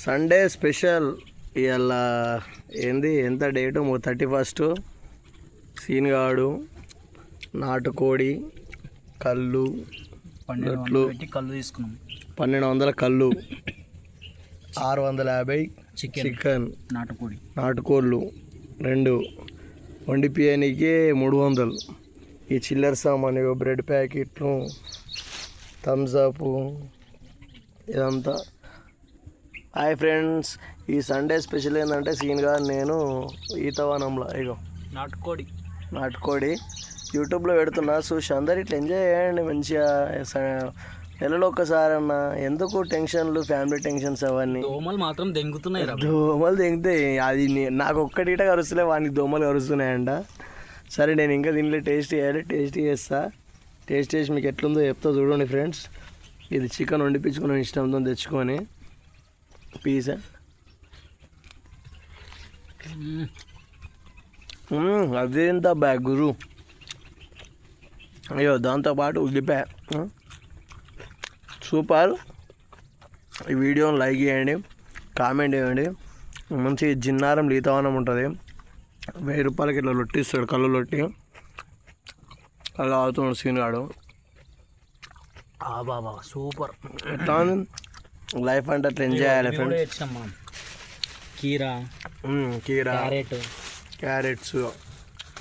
Sunday special ఇవాళ ఏంది ఎంత డేటు 31 సీన్గాడు నాటుకోడి కళ్ళు కళ్ళు తీసుకున్నాం 1200 కళ్ళు 650 చికెన్ నాటుకోళ్ళు 2 వండిపియనికి 300 ఈ చిల్లర సామాన్ బ్రెడ్ ప్యాకెట్లు థమ్స్అప్ ఇదంతా. హాయ్ ఫ్రెండ్స్, ఈ సండే స్పెషల్ ఏంటంటే సీన్గా నేను ఈతవనంలో ఇగో నాటుకోడి యూట్యూబ్లో పెడుతున్నా. చూసి అందరు ఇట్లా ఎంజాయ్ చేయండి మంచిగా. నెలలో ఒక్కసారి అన్న ఎందుకు టెన్షన్లు, ఫ్యామిలీ టెన్షన్స్ అవన్నీ. దోమలు మాత్రం దెంగుతున్నాయి, దోమలు దెంగుతాయి. అది నాకు ఒక్కటిట కరుస్తలే, వానికి దోమలు కరుస్తున్నాయంట. సరే నేను ఇంకా దీనిలో టేస్ట్ చేయాలి, టేస్ట్ చేస్తా. టేస్ట్ చేసి మీకు ఎట్లుందో చెప్తా చూడండి ఫ్రెండ్స్. ఇది చికెన్ వండిపించుకుని ఇష్టంతో తెచ్చుకొని పీసా అదేంత బ్యాగ్ గురు. అయ్యో దాంతోపాటు ఉల్లిపాయ సూపర్. ఈ వీడియోని లైక్ చేయండి, కామెంట్ చేయండి. మంచి జిన్నారం లీతవనం ఉంటుంది. 1000 రూపాయలకి ఇట్లా లొట్టిస్తాడు, కళ్ళు లొట్టి. అలా అవుతున్నాడు సీన్గాడు. బాబా సూపర్. ఎట్లా ఉంది లైఫ్ అంటే అట్లా ఎంజాయ్ చేయాలి ఫ్రెండ్స్. కీరా క్యారెట్స్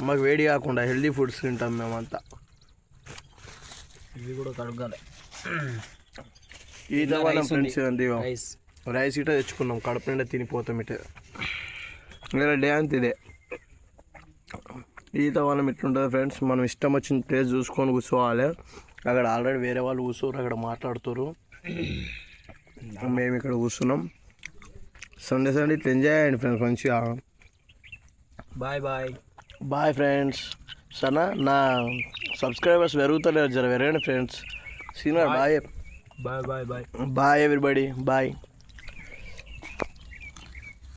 మాకు వేడి కాకుండా హెల్దీ ఫుడ్స్ తింటాం మేమంతా. ఇవి కూడా కడగాలి. ఈత వాళ్ళ ఫ్రెండ్స్ రైస్ ఇట తెచ్చుకున్నాం, కడుపు నిండా తినిపోతాం. ఇట వేరే డే అంత ఇదే. ఈత వాళ్ళం ఎట్లుంటుంది ఫ్రెండ్స్, మనం ఇష్టం వచ్చిన ప్లేస్ చూసుకొని కూర్చోవాలి. అక్కడ ఆల్రెడీ వేరే వాళ్ళు కూర్చోరు, అక్కడ మాట్లాడుతారు. మేము ఇక్కడ కూర్చున్నాం. సండే ఇట్లా ఎంజాయ్ చేయండి ఫ్రెండ్స్ మంచిగా. Bye friends. సరేనా, నా సబ్స్క్రైబర్స్ పెరుగుతలేరు, జర పెరగండి friends. Senior bye everybody, bye.